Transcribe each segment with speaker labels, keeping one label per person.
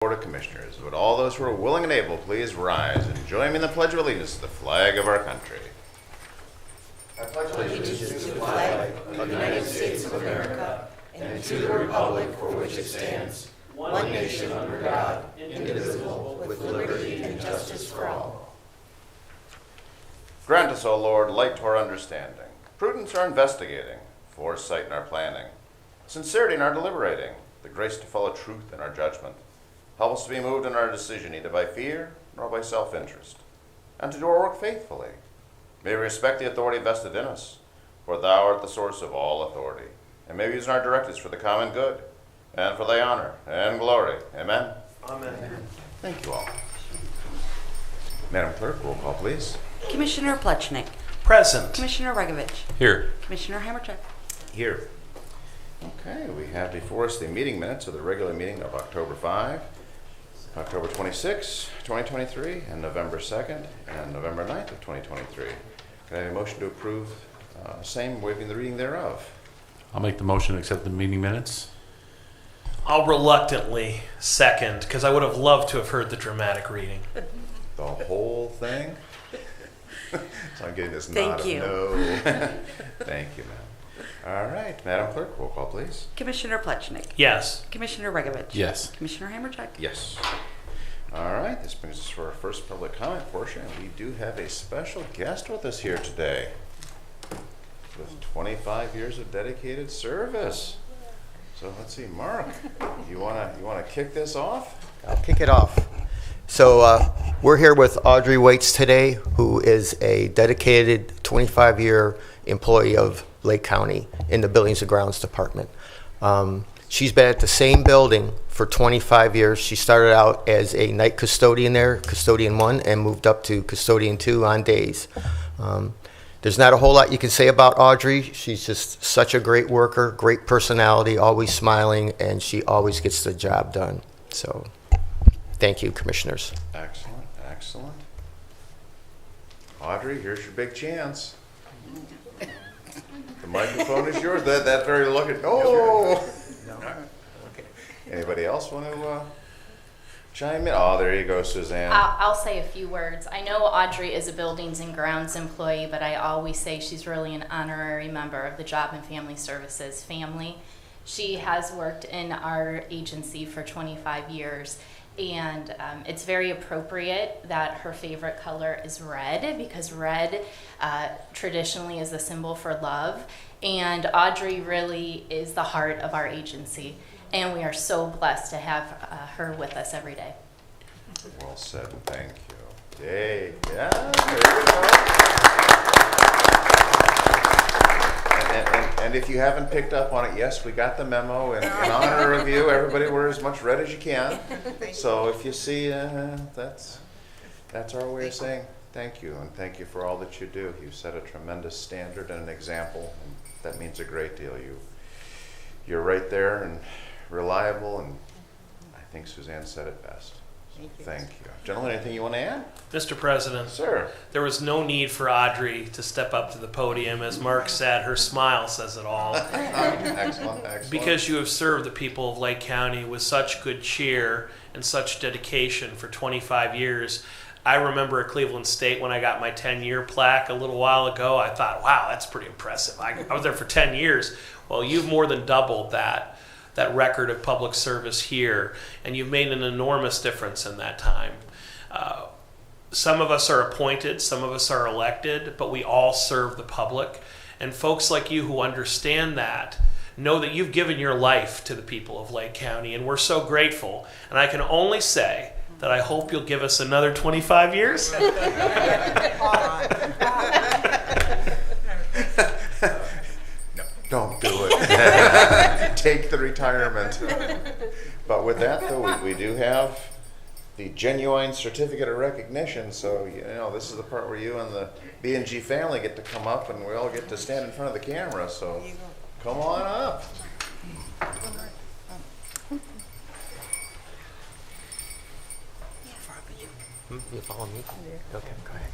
Speaker 1: Board of Commissioners. Would all those who are willing and able please rise and join me in the Pledge of Allegiance to the flag of our country. I pledge allegiance to the flag of the United States of America and to the republic for which it stands, one nation under God, indivisible, with liberty and justice for all. Grant us, O Lord, light to our understanding, prudence in our investigating, foresight in our planning, sincerity in our deliberating, the grace to follow truth in our judgment. Help us to be moved in our decision, neither by fear nor by self-interest, and to do our work faithfully. May we respect the authority vested in us, for thou art the source of all authority, and may we use our directives for the common good, and for thy honor and glory. Amen.
Speaker 2: Amen.
Speaker 1: Thank you all. Madam Clerk, roll call, please.
Speaker 3: Commissioner Plechnik.
Speaker 2: Present.
Speaker 3: Commissioner Regovich.
Speaker 4: Here.
Speaker 3: Commissioner Hammercheck.
Speaker 1: Here. Okay, we have before us the meeting minutes of the regular meeting of October 5, October 26, 2023, and November 2nd, and November 9th of 2023. Can I have a motion to approve same, waiving the reading thereof?
Speaker 4: I'll make the motion to accept the meeting minutes.
Speaker 2: I'll reluctantly second, because I would have loved to have heard the dramatic reading.
Speaker 1: The whole thing? So I'm getting this
Speaker 3: Thank
Speaker 1: nod
Speaker 3: you.
Speaker 1: of no. Thank you, ma'am. All right, Madam Clerk, roll call, please.
Speaker 3: Commissioner Plechnik.
Speaker 2: Yes.
Speaker 3: Commissioner Regovich.
Speaker 4: Yes.
Speaker 3: Commissioner Hammercheck.
Speaker 1: Yes. All right, this brings us to our first public comment portion, and we do have a special guest with us here today with 25 years of dedicated service. So let's see, Mark, you wanna kick this off?
Speaker 5: I'll kick it off. So we're here with Audrey Waits today, who is a dedicated 25-year employee of Lake County in the Buildings and Grounds Department. She's been at the same building for 25 years. She started out as a night custodian there, custodian 1, and moved up to custodian 2 on days. There's not a whole lot you can say about Audrey. She's just such a great worker, great personality, always smiling, and she always gets the job done. So thank you, commissioners.
Speaker 1: Excellent, excellent. Audrey, here's your big chance. The microphone is yours. That very look at, oh! Anybody else want to chime in? Oh, there you go, Suzanne.
Speaker 6: I'll say a few words. I know Audrey is a Buildings and Grounds employee, but I always say she's really an honorary member of the Job and Family Services family. She has worked in our agency for 25 years, and it's very appropriate that her favorite color is red, because red traditionally is a symbol for love, and Audrey really is the heart of our agency. And we are so blessed to have her with us every day.
Speaker 1: Well said, and thank you. Yay, yeah, there you go. And if you haven't picked up on it, yes, we got the memo, and in honor of you, everybody wear as much red as you can. So if you see, that's our way of saying thank you, and thank you for all that you do. You set a tremendous standard and an example, and that means a great deal. You're right there and reliable, and I think Suzanne said it best. Thank you. Gentlemen, anything you want to add?
Speaker 2: Mr. President,
Speaker 1: Sir.
Speaker 2: there was no need for Audrey to step up to the podium. As Mark said, her smile says it all.
Speaker 1: Excellent, excellent.
Speaker 2: Because you have served the people of Lake County with such good cheer and such dedication for 25 years. I remember at Cleveland State when I got my 10-year plaque a little while ago, I thought, wow, that's pretty impressive. I was there for 10 years. Well, you've more than doubled that record of public service here, and you've made an enormous difference in that time. Some of us are appointed, some of us are elected, but we all serve the public. And folks like you who understand that know that you've given your life to the people of Lake County, and we're so grateful. And I can only say that I hope you'll give us another 25 years.
Speaker 1: Don't do it. Take the retirement. But with that, though, we do have the genuine certificate of recognition. So, this is the part where you and the B&G family get to come up, and we all get to stand in front of the camera. So, come on up.
Speaker 5: You follow me? Okay, go ahead.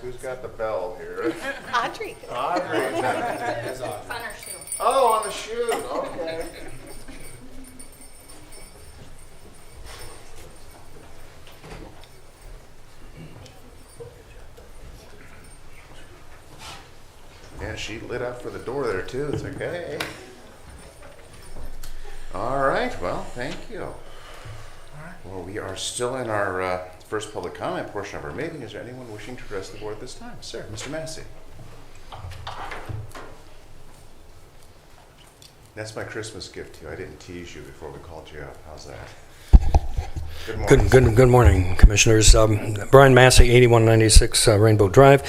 Speaker 1: who's got the bell here?
Speaker 3: Audrey.
Speaker 1: Audrey.
Speaker 6: It's on her shoe.
Speaker 1: Oh, on the shoe, okay. Yeah, she lit up for the door there too. It's like, hey. All right, well, thank you. All right, well, we are still in our first public comment portion of our meeting. Is there anyone wishing to address the board at this time? Sir, Mr. Massey. That's my Christmas gift to you. I didn't tease you before we called you up. How's that? Good morning.
Speaker 7: Good morning, Commissioners. Brian Massey, 8196 Rainbow Drive.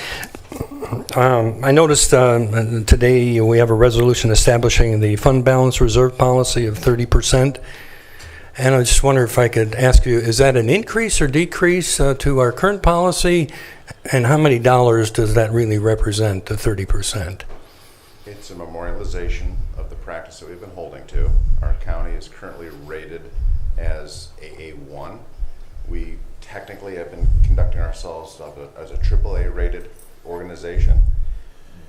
Speaker 7: I noticed today we have a resolution establishing the fund balance reserve policy of 30%. And I just wonder if I could ask you, is that an increase or decrease to our current policy? And how many dollars does that really represent, the 30%?
Speaker 1: It's a memorialization of the practice that we've been holding to. Our county is currently rated as AA1. We technically have been conducting ourselves as a AAA rated organization,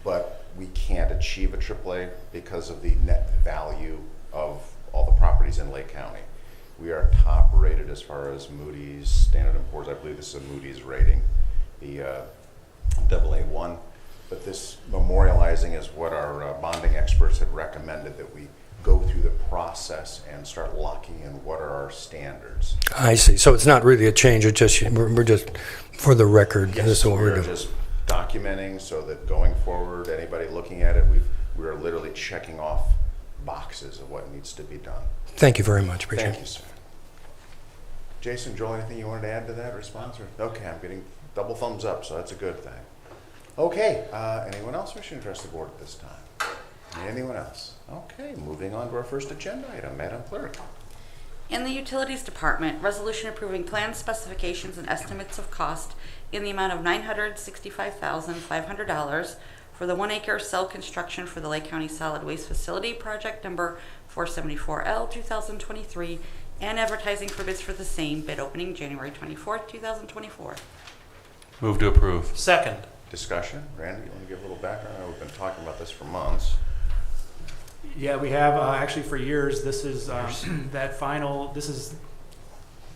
Speaker 1: but we can't achieve a AAA because of the net value of all the properties in Lake County. We are top rated as far as Moody's, Standard & Poor's. I believe this is a Moody's rating, the AA1. But this memorializing is what our bonding experts had recommended, that we go through the process and start locking in what are our standards.
Speaker 7: I see. So it's not really a change. It's just we're just for the record.
Speaker 1: Yes,
Speaker 7: This is what
Speaker 1: we're
Speaker 7: we're doing.
Speaker 1: just documenting so that going forward, anybody looking at it, we are literally checking off boxes of what needs to be done.
Speaker 7: Thank you very much. Appreciate
Speaker 1: Thank
Speaker 7: it.
Speaker 1: you, sir. Jason, Joel, anything you wanted to add to that response? Or? Okay, I'm getting double thumbs up, so that's a good thing. Okay, anyone else wishing to address the board at this time? Anyone else? Okay, moving on to our first agenda item. Madam Clerk.
Speaker 3: In the Utilities Department, resolution approving plan specifications and estimates of cost in the amount of $965,500 for the 1 acre cell construction for the Lake County Solid Waste Facility, project number 474L 2023, and advertising for bids for the same, bid opening January 24th, 2024.
Speaker 4: Move to approve.
Speaker 2: Second.
Speaker 1: Discussion. Randy, you want to give a little background? I know we've been talking about this for months.
Speaker 8: Yeah, we have actually for years. This is that final. This is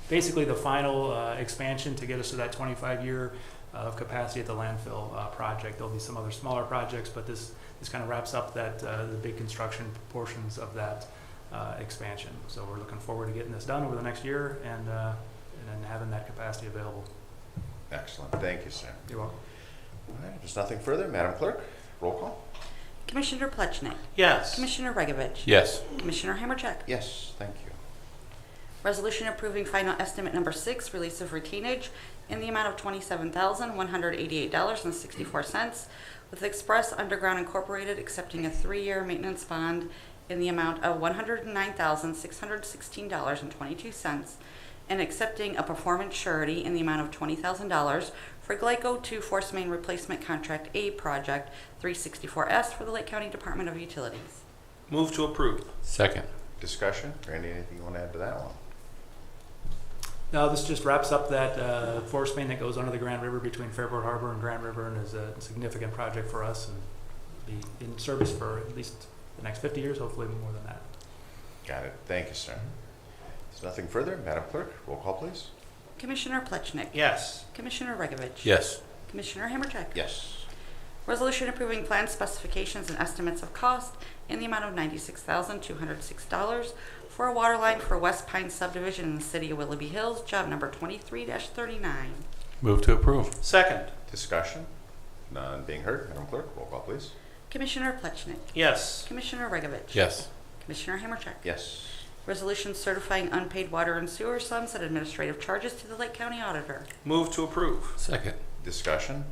Speaker 8: basically the final expansion to get us to that 25-year of capacity at the landfill project. There'll be some other smaller projects, but this kind of wraps up that the big construction portions of that expansion. So we're looking forward to getting this done over the next year and then having that capacity available.
Speaker 1: Excellent. Thank you, sir.
Speaker 8: You're welcome.
Speaker 1: All right, if there's nothing further, Madam Clerk, roll call.
Speaker 3: Commissioner Plechnik.
Speaker 2: Yes.
Speaker 3: Commissioner Regovich.
Speaker 4: Yes.
Speaker 3: Commissioner Hammercheck.
Speaker 1: Yes, thank you.
Speaker 3: Resolution approving final estimate number 6, release of retainage in the amount of $27,188.64 with Express Underground Incorporated accepting a 3-year maintenance bond in the amount of $109,616.22 and accepting a performance surety in the amount of $20,000 for Glyco 2 Force Main Replacement Contract A Project 364S for the Lake County Department of Utilities.
Speaker 2: Move to approve.
Speaker 4: Second.
Speaker 1: Discussion. Randy, anything you want to add to that one?
Speaker 8: No, this just wraps up that force main that goes under the Grand River between Fairport Harbor and Grand River, and is a significant project for us, and be in service for at least the next 50 years, hopefully more than that.
Speaker 1: Got it. Thank you, sir. There's nothing further. Madam Clerk, roll call, please.
Speaker 3: Commissioner Plechnik.
Speaker 2: Yes.
Speaker 3: Commissioner Regovich.
Speaker 4: Yes.
Speaker 3: Commissioner Hammercheck.
Speaker 1: Yes.
Speaker 3: Resolution approving plan specifications and estimates of cost in the amount of $96,206 for a water line for West Pine subdivision in the city of Willoughby Hills, job number 23-39.
Speaker 4: Move to approve.
Speaker 2: Second.
Speaker 1: Discussion. None being heard. Madam Clerk, roll call, please.
Speaker 3: Commissioner Plechnik.
Speaker 2: Yes.
Speaker 3: Commissioner Regovich.
Speaker 4: Yes.
Speaker 3: Commissioner Hammercheck.
Speaker 1: Yes.
Speaker 3: Resolution certifying unpaid water and sewer sums and administrative charges to the Lake County Auditor.
Speaker 2: Move to approve.
Speaker 4: Second.
Speaker 1: Discussion.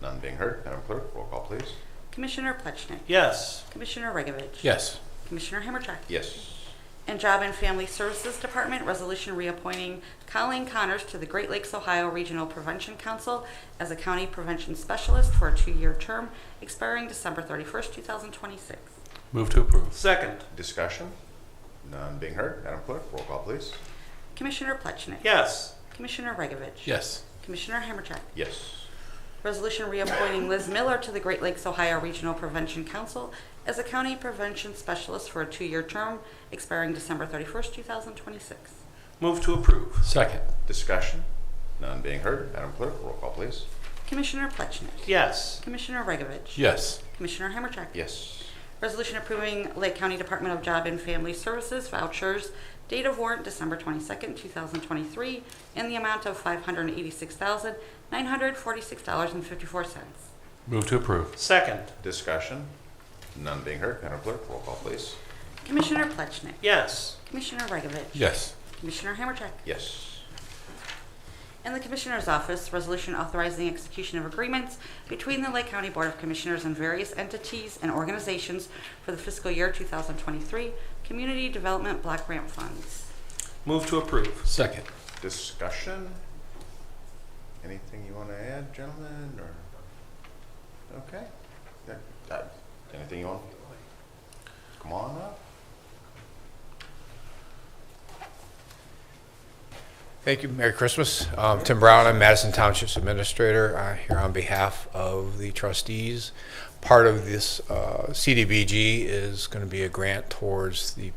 Speaker 1: None being heard. Madam Clerk, roll call, please.
Speaker 3: Commissioner Plechnik.
Speaker 2: Yes.
Speaker 3: Commissioner Regovich.
Speaker 4: Yes.
Speaker 3: Commissioner Hammercheck.
Speaker 1: Yes.
Speaker 3: And Job and Family Services Department, resolution reappointing Colleen Connors to the Great Lakes, Ohio Regional Prevention Council as a county prevention specialist for a 2-year term expiring December 31st, 2026.
Speaker 4: Move to approve.
Speaker 2: Second.
Speaker 1: Discussion. None being heard. Madam Clerk, roll call, please.
Speaker 3: Commissioner Plechnik.
Speaker 2: Yes.
Speaker 3: Commissioner Regovich.
Speaker 4: Yes.
Speaker 3: Commissioner Hammercheck.
Speaker 1: Yes.
Speaker 3: Resolution reappointing Liz Miller to the Great Lakes Ohio Regional Prevention Council as a county prevention specialist for a 2-year term expiring December 31st, 2026.
Speaker 2: Move to approve.
Speaker 4: Second.
Speaker 1: Discussion? None being heard. Madam Clerk, roll call, please.
Speaker 3: Commissioner Plechnik.
Speaker 2: Yes.
Speaker 3: Commissioner Regovich.
Speaker 4: Yes.
Speaker 3: Commissioner Hammercheck.
Speaker 1: Yes.
Speaker 3: Resolution approving Lake County Department of Job and Family Services vouchers, date of warrant December 22nd, 2023, in the amount of $586,946.54.
Speaker 4: Move to approve.
Speaker 2: Second.
Speaker 1: Discussion? None being heard. Madam Clerk, roll call, please.
Speaker 3: Commissioner Plechnik.
Speaker 2: Yes.
Speaker 3: Commissioner Regovich.
Speaker 4: Yes.
Speaker 3: Commissioner Hammercheck.
Speaker 1: Yes.
Speaker 3: In the Commissioner's Office, resolution authorizing execution of agreements between the Lake County Board of Commissioners and various entities and organizations for the fiscal year 2023 Community Development Block Grant Funds.
Speaker 2: Move to approve.
Speaker 4: Second.
Speaker 1: Discussion? Anything you want to add, gentlemen, or? Okay. Anything you want? Come on up.
Speaker 9: Thank you. Merry Christmas. Tim Brown, I'm Madison Township's Administrator here on behalf of the trustees. Part of this CDBG is going to be a grant towards the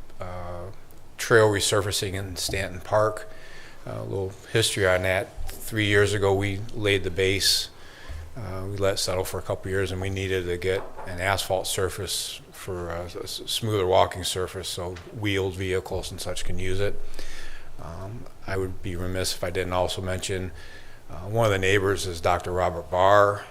Speaker 9: trail resurfacing in Stanton Park. A little history on that. 3 years ago, we laid the base. We let it settle for a couple years, and we needed to get an asphalt surface for a smoother walking surface so wheeled vehicles and such can use it. I would be remiss if I didn't also mention one of the neighbors is Dr. Robert Barr.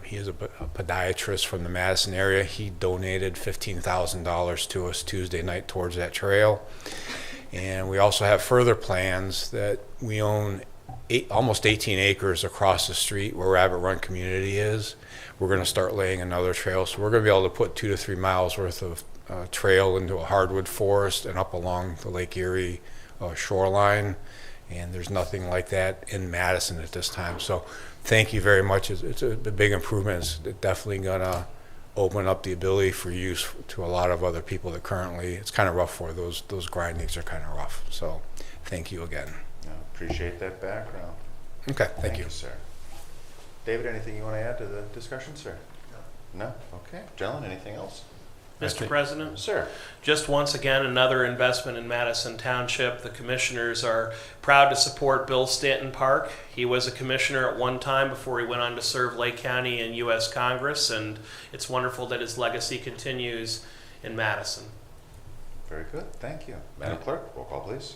Speaker 9: He is a podiatrist from the Madison area. He donated $15,000 to us Tuesday night towards that trail. And we also have further plans that we own almost 18 acres across the street where Rabbit Run Community is. We're going to start laying another trail. So we're going to be able to put 2 to 3 miles worth of trail into a hardwood forest and up along the Lake Erie shoreline, and there's nothing like that in Madison at this time. So thank you very much. It's a big improvement. It's definitely going to open up the ability for use to a lot of other people that currently it's kind of rough for. Those grindings are kind of rough. So thank you again.
Speaker 1: I appreciate that background.
Speaker 9: Okay, thank you.
Speaker 1: Sir. David, anything you want to add to the discussion, sir? No? Okay. Gentlemen, anything else?
Speaker 2: Mr. President?
Speaker 1: Sir.
Speaker 2: Just once again, another investment in Madison Township. The commissioners are proud to support Bill Stanton Park. He was a commissioner at one time before he went on to serve Lake County in U.S. Congress, and it's wonderful that his legacy continues in Madison.
Speaker 1: Very good. Thank you. Madam Clerk, roll call, please.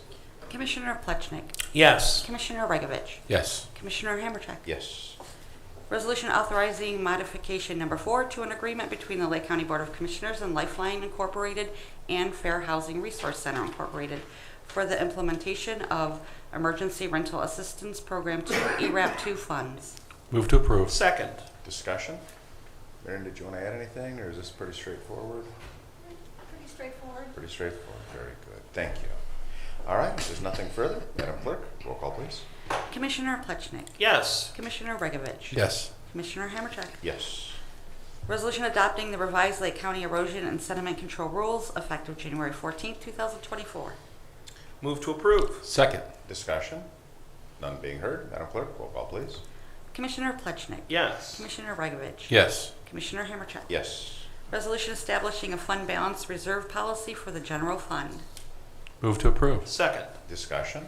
Speaker 3: Commissioner Plechnik.
Speaker 2: Yes.
Speaker 3: Commissioner Regovich.
Speaker 4: Yes.
Speaker 3: Commissioner Hammercheck.
Speaker 1: Yes.
Speaker 3: Resolution authorizing modification number 4 to an agreement between the Lake County Board of Commissioners and Lifeline Incorporated and Fair Housing Resource Center Incorporated for the implementation of Emergency Rental Assistance Program 2 ERAP 2 funds.
Speaker 4: Move to approve.
Speaker 2: Second.
Speaker 1: Discussion? Aaron, did you want to add anything, or is this pretty straightforward?
Speaker 3: Pretty straightforward.
Speaker 1: Pretty straightforward. Very good. Thank you. All right. If there's nothing further, Madam Clerk, roll call, please.
Speaker 3: Commissioner Plechnik.
Speaker 2: Yes.
Speaker 3: Commissioner Regovich.
Speaker 4: Yes.
Speaker 3: Commissioner Hammercheck.
Speaker 1: Yes.
Speaker 3: Resolution adopting the revised Lake County erosion and sediment control rules effective January 14th, 2024.
Speaker 2: Move to approve.
Speaker 4: Second.
Speaker 1: Discussion? None being heard. Madam Clerk, roll call, please.
Speaker 3: Commissioner Plechnik.
Speaker 2: Yes.
Speaker 3: Commissioner Regovich.
Speaker 4: Yes.
Speaker 3: Commissioner Hammercheck.
Speaker 1: Yes.
Speaker 3: Resolution establishing a fund balance reserve policy for the general fund.
Speaker 4: Move to approve.
Speaker 2: Second.
Speaker 1: Discussion?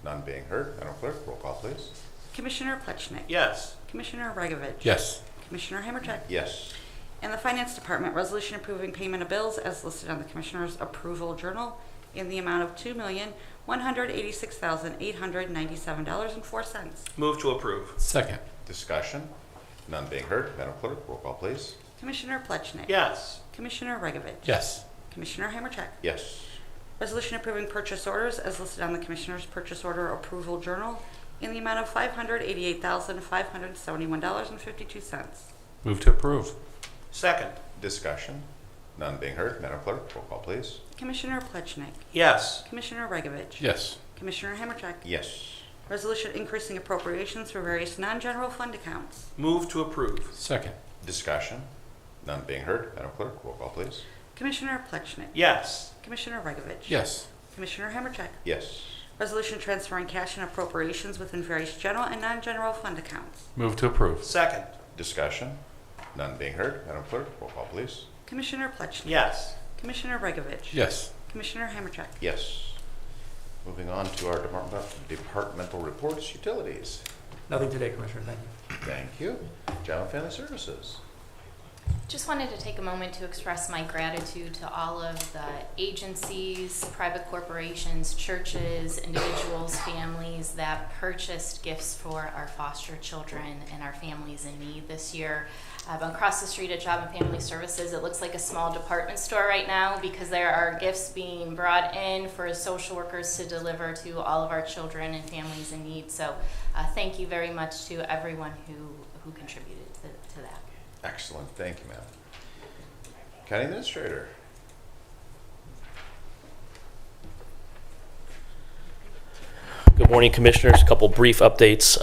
Speaker 1: None being heard. Madam Clerk, roll call, please.
Speaker 3: Commissioner Plechnik.
Speaker 2: Yes.
Speaker 3: Commissioner Regovich.
Speaker 4: Yes.
Speaker 3: Commissioner Hammercheck.
Speaker 1: Yes.
Speaker 3: And the Finance Department, resolution approving payment of bills as listed on the Commissioner's Approval Journal in the amount of $2,186,897.04.
Speaker 2: Move to approve.
Speaker 4: Second.
Speaker 1: Discussion? None being heard. Madam Clerk, roll call, please.
Speaker 3: Commissioner Plechnik.
Speaker 2: Yes.
Speaker 3: Commissioner Regovich.
Speaker 4: Yes.
Speaker 3: Commissioner Hammercheck.
Speaker 1: Yes.
Speaker 3: Resolution approving purchase orders as listed on the Commissioner's Purchase Order Approval Journal in the amount of $588,571.52.
Speaker 4: Move to approve.
Speaker 2: Second.
Speaker 1: Discussion? None being heard. Madam Clerk, roll call, please.
Speaker 3: Commissioner Plechnik.
Speaker 2: Yes.
Speaker 3: Commissioner Regovich.
Speaker 4: Yes.
Speaker 3: Commissioner Hammercheck.
Speaker 1: Yes.
Speaker 3: Resolution increasing appropriations for various non-general fund accounts.
Speaker 2: Move to approve.
Speaker 4: Second.
Speaker 1: Discussion? None being heard. Madam Clerk, roll call, please.
Speaker 3: Commissioner Plechnik.
Speaker 2: Yes.
Speaker 3: Commissioner Regovich.
Speaker 4: Yes.
Speaker 3: Commissioner Hammercheck.
Speaker 1: Yes.
Speaker 3: Resolution transferring cash and appropriations within various general and non-general fund accounts.
Speaker 4: Move to approve.
Speaker 2: Second.
Speaker 1: Discussion? None being heard. Madam Clerk, roll call, please.
Speaker 3: Commissioner Plechner.
Speaker 2: Yes.
Speaker 3: Commissioner Bregovich.
Speaker 4: Yes.
Speaker 3: Commissioner Hammercheck.
Speaker 1: Yes. Moving on to our departmental reports, utilities.
Speaker 8: Nothing today, Commissioner. Thank you.
Speaker 1: Thank you. Job and Family Services.
Speaker 6: Just wanted to take a moment to express my gratitude to all of the agencies, private corporations, churches, individuals, families that purchased gifts for our foster children and our families in need this year. Across the street at Job and Family Services, it looks like a small department store right now because there are gifts being brought in for social workers to deliver to all of our children and families in need. So thank you very much to everyone who contributed to that.
Speaker 1: Excellent. Thank you, ma'am. County Administrator.
Speaker 10: Good morning, Commissioners. A couple brief updates.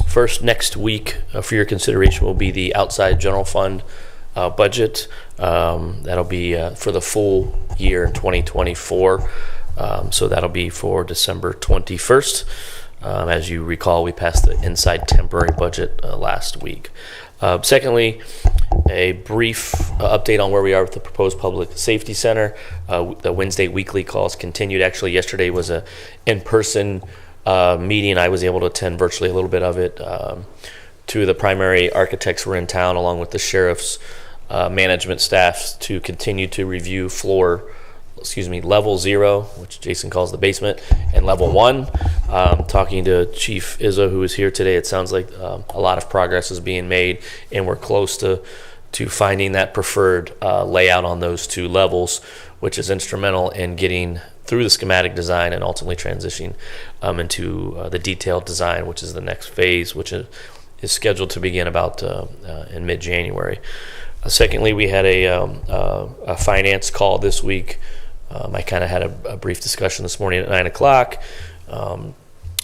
Speaker 10: First, next week for your consideration will be the outside general fund budget. That'll be for the full year in 2024. So that'll be for December 21st. As you recall, we passed the inside temporary budget last week. Secondly, a brief update on where we are with the proposed public safety center. The Wednesday weekly calls continued. Actually, yesterday was a in-person meeting. I was able to attend virtually a little bit of it. Two of the primary architects were in town along with the sheriff's management staff to continue to review level 0, which Jason calls the basement, and level 1. Talking to Chief Izzo, who is here today, it sounds like a lot of progress is being made, and we're close to finding that preferred layout on those two levels, which is instrumental in getting through the schematic design and ultimately transitioning into the detailed design, which is the next phase, which is scheduled to begin about in mid-January. Secondly, we had a finance call this week. I kind of had a brief discussion this morning at 9 o'clock,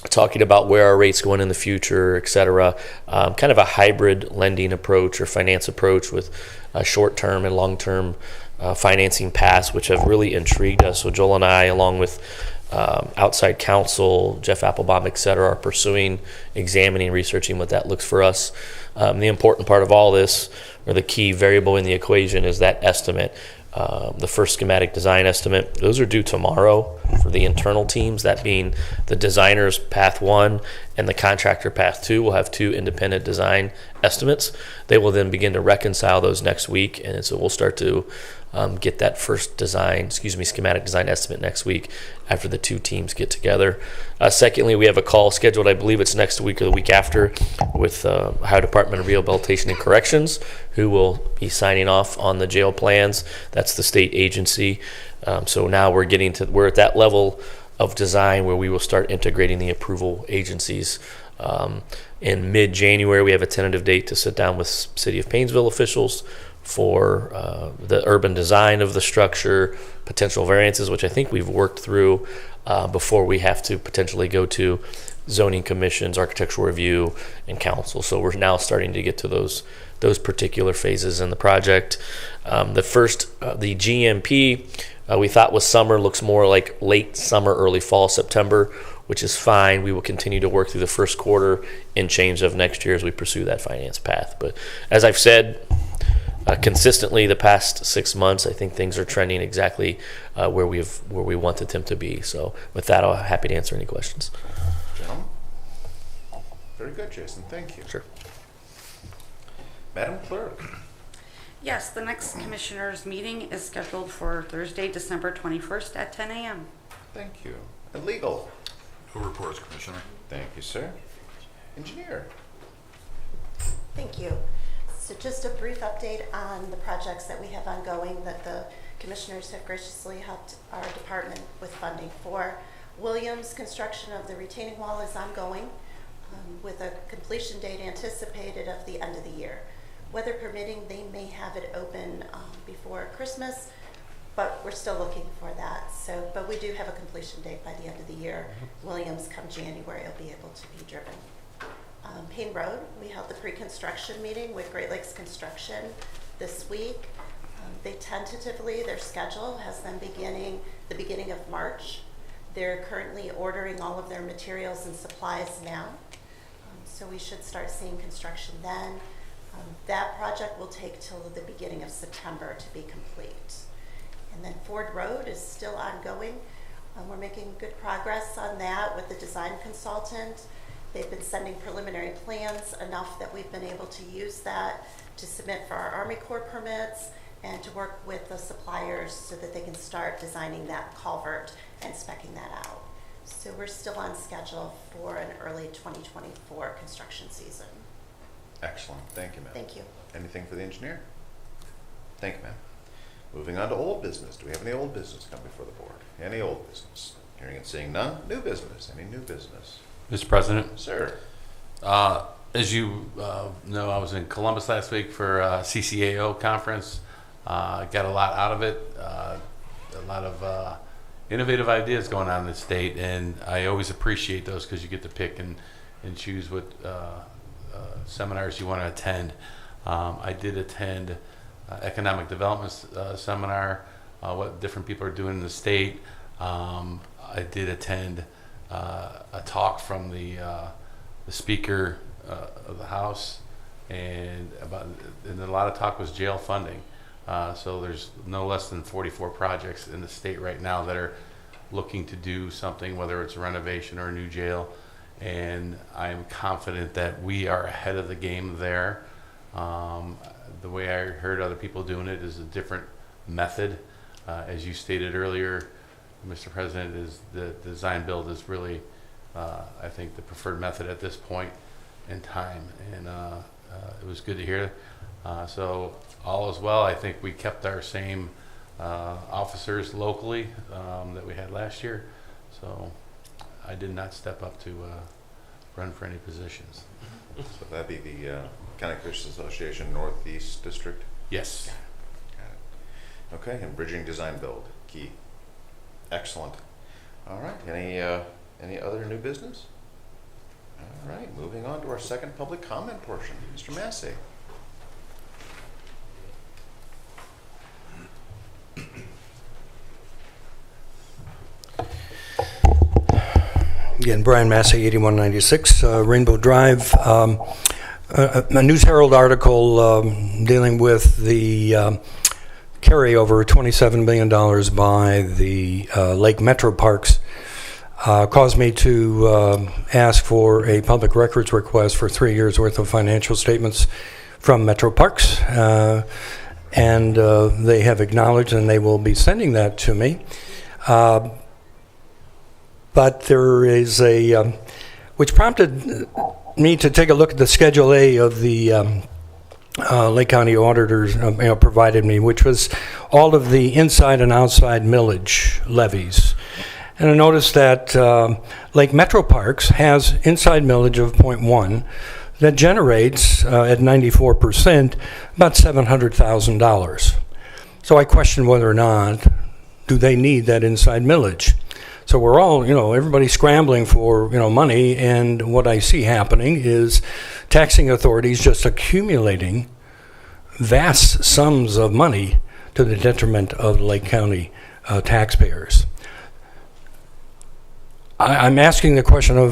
Speaker 10: talking about where our rates going in the future, et cetera. Kind of a hybrid lending approach or finance approach with short-term and long-term financing paths, which have really intrigued us. So Joel and I, along with outside counsel, Jeff Applebaum, et cetera, are pursuing, examining, researching what that looks for us. The important part of all this, or the key variable in the equation, is that estimate. The first schematic design estimate, those are due tomorrow for the internal teams, that being the designer's path 1 and the contractor path 2 will have 2 independent design estimates. They will then begin to reconcile those next week, and so we'll start to get that first schematic design estimate next week after the 2 teams get together. Secondly, we have a call scheduled, I believe it's next week or the week after, with Ohio Department of Rehabilitation and Corrections, who will be signing off on the jail plans. That's the state agency. So now we're at that level of design where we will start integrating the approval agencies. In mid-January, we have a tentative date to sit down with City of Painesville officials for the urban design of the structure, potential variances, which I think we've worked through before we have to potentially go to zoning commissions, architectural review, and council. So we're now starting to get to those particular phases in the project. The GMP we thought was summer, looks more like late summer, early fall, September, which is fine. We will continue to work through the first quarter and change of next year as we pursue that finance path. But as I've said, consistently the past 6 months, I think things are trending exactly where we wanted them to be. So with that, I'm happy to answer any questions.
Speaker 1: Gentlemen? Very good, Jason. Thank you.
Speaker 10: Sure.
Speaker 1: Madam Clerk.
Speaker 3: Yes, the next Commissioners' meeting is scheduled for Thursday, December 21st at 10 a.m.
Speaker 1: Thank you. And legal.
Speaker 11: No reports, Commissioner.
Speaker 1: Thank you, sir. Engineer.
Speaker 12: Thank you. So just a brief update on the projects that we have ongoing that the Commissioners have graciously helped our department with funding for. Williams construction of the retaining wall is ongoing with a completion date anticipated of the end of the year. Weather permitting, they may have it open before Christmas, but we're still looking for that. So, but we do have a completion date by the end of the year. Williams, come January, will be able to be driven. Payne Road, we held the pre-construction meeting with Great Lakes Construction this week. They tentatively, their schedule has them beginning the beginning of March They're currently ordering all of their materials and supplies now. So we should start seeing construction then. That project will take till the beginning of September to be complete. And then Ford Road is still ongoing. We're making good progress on that with the design consultant. They've been sending preliminary plans enough that we've been able to use that to submit for our Army Corps permits and to work with the suppliers so that they can start designing that culvert and speccing that out. So we're still on schedule for an early 2024 construction season.
Speaker 1: Excellent. Thank you, ma'am.
Speaker 12: Thank you.
Speaker 1: Anything for the engineer? Thank you, ma'am. Moving on to old business. Do we have any old business come before the board? Any old business? Hearing and seeing none. New business. Any new business?
Speaker 4: Mr. President,
Speaker 1: Sir.
Speaker 4: as you know, I was in Columbus last week for a CCAO conference. Got a lot out of it. A lot of innovative ideas going on in the state, and I always appreciate those because you get to pick and choose what seminars you want to attend. I did attend economic development seminar, what different people are doing in the state. I did attend a talk from the Speaker of the House, and a lot of talk was jail funding. So there's no less than 44 projects in the state right now that are looking to do something, whether it's a renovation or a new jail. And I'm confident that we are ahead of the game there. The way I heard other people doing it is a different method. As you stated earlier, Mr. President, is the design build is really, I think, the preferred method at this point in time. And it was good to hear. So all is well. I think we kept our same officers locally that we had last year. So I did not step up to run for any positions.
Speaker 1: So that'd be the County Commissioners Association Northeast District?
Speaker 4: Yes.
Speaker 1: Got it. Okay, and bridging design build, key. Excellent. All right, any other new business? All right, moving on to our second public comment portion. Mr. Massey.
Speaker 7: Again, Brian Massey, 8196 Rainbow Drive. A News Herald article dealing with the carryover $27 million by the Lake Metro Parks caused me to ask for a public records request for 3 years worth of financial statements from Metro Parks. And they have acknowledged, and they will be sending that to me. But there is a, which prompted me to take a look at the Schedule A of the Lake County auditors provided me, which was all of the inside and outside millage levies. And I noticed that Lake Metro Parks has inside millage of 0.1 that generates at 94% about $700,000. So I questioned whether or not do they need that inside millage. So we're all, everybody's scrambling for, money, and what I see happening is taxing authorities just accumulating vast sums of money to the detriment of Lake County taxpayers. I'm asking the question of